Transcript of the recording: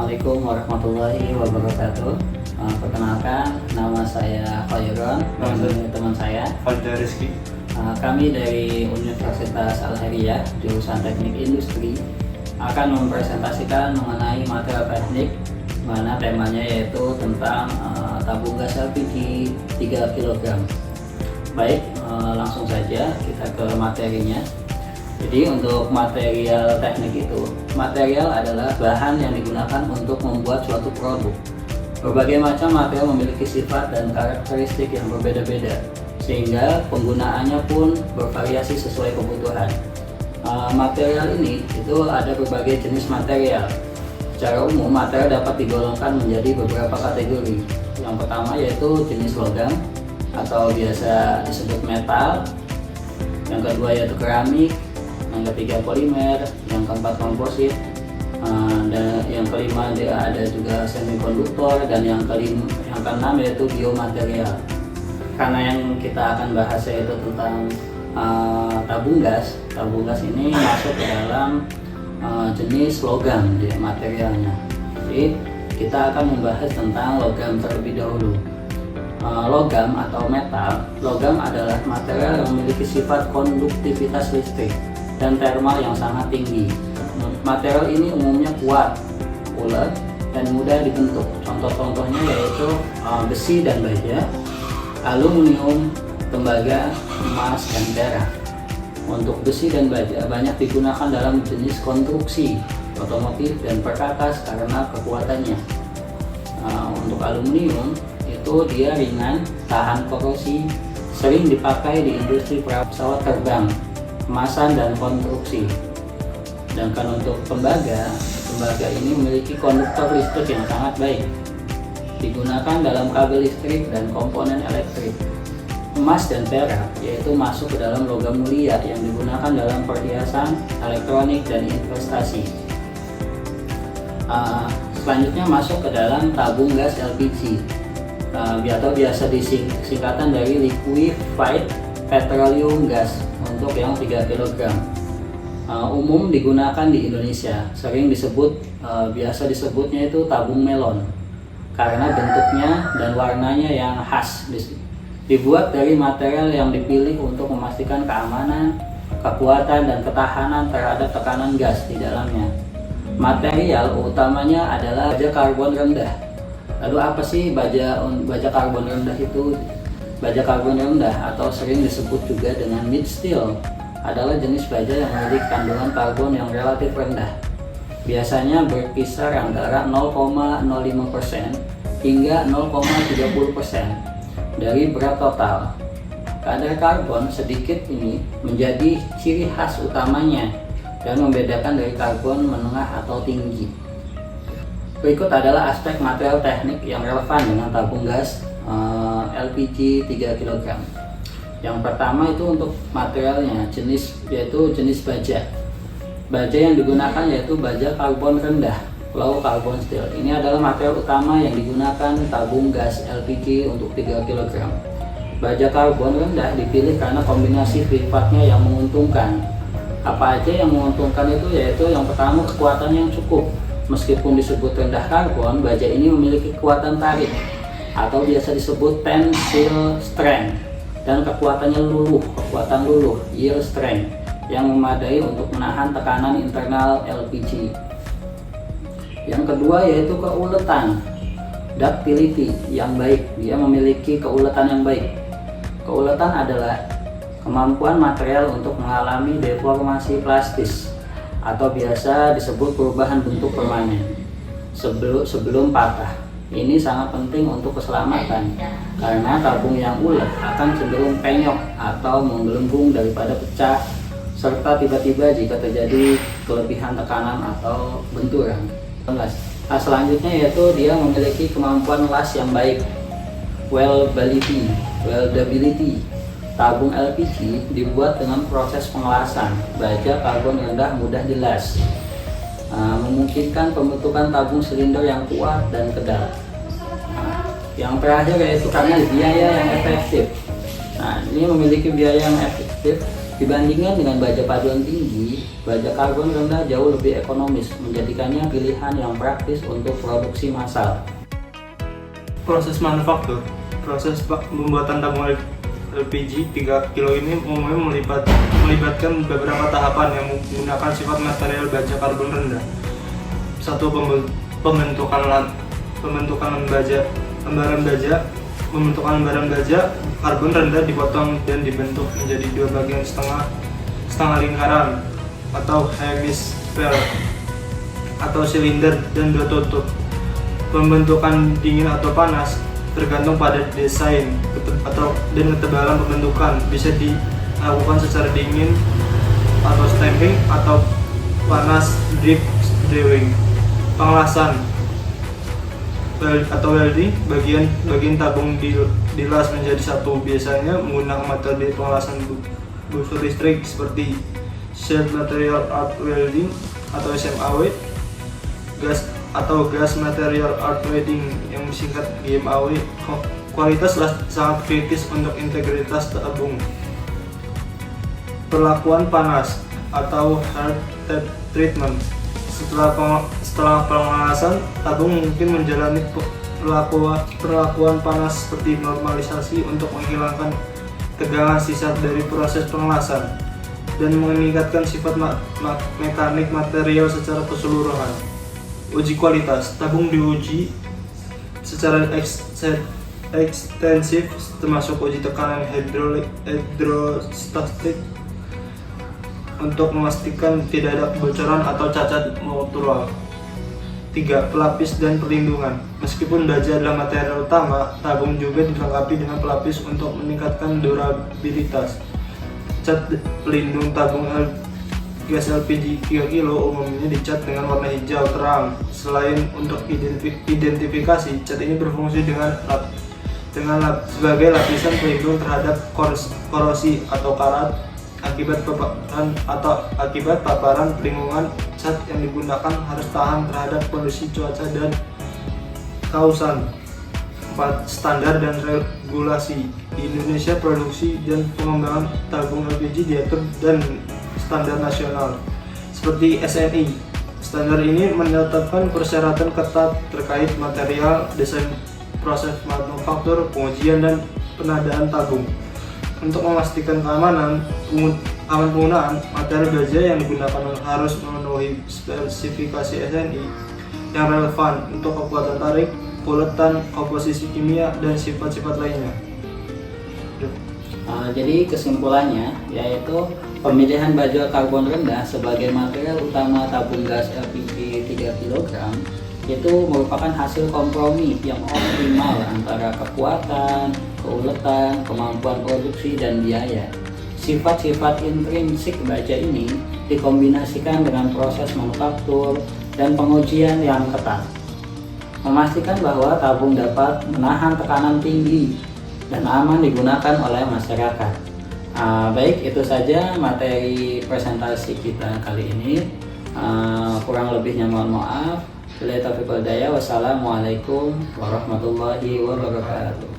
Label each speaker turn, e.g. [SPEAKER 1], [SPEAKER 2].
[SPEAKER 1] Assalamualaikum warahmatullahi wabarakatuh. Perkenalkan, nama saya Khairon dan ini teman saya
[SPEAKER 2] Fadda Rizky.
[SPEAKER 1] Kami dari Universitas Al-Hariah jurusan Teknik Industri akan mempresentasikan mengenai material teknik, mana temanya yaitu tentang tabung gas LPG 3 kg. Baik, langsung saja kita ke materinya. Jadi untuk material teknik itu, material adalah bahan yang digunakan untuk membuat suatu produk. Berbagai macam material memiliki sifat dan karakteristik yang berbeda-beda, sehingga penggunaannya pun bervariasi sesuai kebutuhan. Material ini itu ada berbagai jenis material. Secara umum, material dapat digolongkan menjadi beberapa kategori. Yang pertama yaitu jenis logam atau biasa disebut metal. Yang kedua yaitu keramik. Yang ketiga polimer, yang keempat komposit, dan yang kelima dia ada juga semikonduktor, dan yang keenam yaitu biomaterial. Karena yang kita akan bahas yaitu tentang tabung gas ini masuk ke dalam jenis logam di materialnya. Jadi kita akan membahas tentang logam terlebih dahulu. Logam atau metal, logam adalah material yang memiliki sifat konduktivitas listrik dan thermal yang sangat tinggi. Material ini umumnya kuat, ulet, dan mudah dibentuk. Contoh-contohnya yaitu besi dan baja, aluminium, tembaga, emas, dan perak. Untuk besi dan baja banyak digunakan dalam jenis konstruksi otomotif dan perkakas karena kekuatannya. Untuk aluminium itu dia ringan, tahan korosi, sering dipakai di industri pesawat terbang, kemasan, dan konstruksi. Sedangkan untuk tembaga ini memiliki konduktor listrik yang sangat baik, digunakan dalam kabel listrik dan komponen elektrik. Emas dan perak yaitu masuk ke dalam logam mulia yang digunakan dalam perhiasan, elektronik, dan investasi. Selanjutnya masuk ke dalam tabung gas LPG atau biasa disingkatan dari liquefied petroleum gas untuk yang 3 kg. Umum digunakan di Indonesia, sering biasa disebutnya itu tabung melon karena bentuknya dan warnanya yang khas. Dibuat dari material yang dipilih untuk memastikan keamanan, kekuatan, dan ketahanan terhadap tekanan gas di dalamnya. Material utamanya adalah baja karbon rendah. Lalu apa sih baja karbon rendah itu? Baja karbon rendah atau sering disebut juga dengan mid steel adalah jenis baja yang memiliki kandungan karbon yang relatif rendah. Biasanya berkisar antara 0,05% hingga 0,30% dari berat total. Kadar karbon sedikit ini menjadi ciri khas utamanya dan membedakan dari karbon menengah atau tinggi. Berikut adalah aspek material teknik yang relevan dengan tabung gas LPG 3 kg. Yang pertama itu untuk materialnya, yaitu jenis baja. Baja yang digunakan yaitu baja karbon rendah, low carbon steel. Ini adalah material utama yang digunakan tabung gas LPG untuk 3 kg. Baja karbon rendah dipilih karena kombinasi sifatnya yang menguntungkan. Apa aja yang menguntungkan itu yaitu yang pertama kekuatannya yang cukup. Meskipun disebut rendah karbon, baja ini memiliki kekuatan tarik atau biasa disebut tensile strength, dan kekuatan luluh, yield strength, yang memadai untuk menahan tekanan internal LPG. Yang kedua yaitu keuletan, ductility yang baik. Dia memiliki keuletan yang baik. Keuletan adalah kemampuan material untuk mengalami deformasi plastis atau biasa disebut perubahan bentuk permanen sebelum patah. Ini sangat penting untuk keselamatan karena tabung yang ulet akan cenderung penyok atau menggelembung daripada pecah, serta tiba-tiba jika terjadi kelebihan tekanan atau benturan. Selanjutnya yaitu dia memiliki kemampuan las yang baik, weldability. Tabung LPG dibuat dengan proses pengelasan. Baja karbon rendah mudah dilas, memungkinkan pembentukan tabung silinder yang kuat dan kedal. Yang terakhir yaitu karena biaya yang efektif. Ini memiliki biaya yang efektif Dibandingkan dengan baja paduan tinggi, baja karbon rendah jauh lebih ekonomis, menjadikannya pilihan yang praktis untuk produksi massal.
[SPEAKER 2] Proses manufaktur. Proses pembuatan tabung LPG 3 kilo ini umumnya melibatkan beberapa tahapan yang menggunakan sifat material baja karbon rendah. 1. Pembentukan lembaran baja karbon rendah dipotong dan dibentuk menjadi 2 bagian setengah lingkaran atau hemisfer atau silinder dan 2 tutup. Pembentukan dingin atau panas tergantung pada desain dan ketebalan pembentukan, bisa dilakukan secara dingin atau stamping atau panas drip drawing. Pengelasan atau welding, bagian tabung dilas menjadi satu, biasanya menggunakan metode pengelasan busur listrik seperti Shared Material Arc Welding atau SMAW, gas material arc welding yang disingkat GMAW. Kualitas sangat kritis untuk integritas tabung. Perlakuan panas atau hard tap treatment. Setelah pengelasan, tabung mungkin menjalani perlakuan panas seperti normalisasi untuk menghilangkan tegangan sisa dari proses pengelasan dan meningkatkan sifat mekanik material secara keseluruhan. Uji kualitas. Tabung diuji secara ekstensif, termasuk uji tekanan hidrostatik untuk memastikan tidak ada kebocoran atau cacat struktural. 3. Pelapis dan perlindungan. Meskipun baja adalah material utama, tabung juga dilengkapi dengan pelapis untuk meningkatkan durabilitas. Cat pelindung tabung gas LPG 3 kg umumnya dicat dengan warna hijau terang. Selain untuk identifikasi, cat ini berfungsi sebagai lapisan pelindung terhadap korosi atau karat akibat paparan. Lingkungan cat yang digunakan harus tahan terhadap kondisi cuaca dan kausan. 4. Standar dan regulasi. Di Indonesia, produksi dan pengembangan tabung LPG diatur dan standar nasional seperti SNI. Standar ini menetapkan persyaratan ketat terkait material, desain, proses manufaktur, pengujian, dan penadaan tabung. Untuk memastikan keamanan penggunaan, material baja yang digunakan harus memenuhi spesifikasi SNI yang relevan untuk kekuatan tarik, buletan, komposisi kimia, dan sifat-sifat lainnya.
[SPEAKER 1] Jadi kesimpulannya yaitu pemilihan baja karbon rendah sebagai material utama tabung gas LPG 3 kg itu merupakan hasil kompromi yang optimal antara kekuatan, keuletan, kemampuan produksi, dan biaya. Sifat-sifat intrinsik baja ini dikombinasikan dengan proses manufaktur dan pengujian yang ketat, memastikan bahwa tabung dapat menahan tekanan tinggi dan aman digunakan oleh masyarakat. Baik, itu saja materi presentasi kita kali ini. Kurang lebihnya mohon maaf. Wassalamualaikum warahmatullahi wabarakatuh.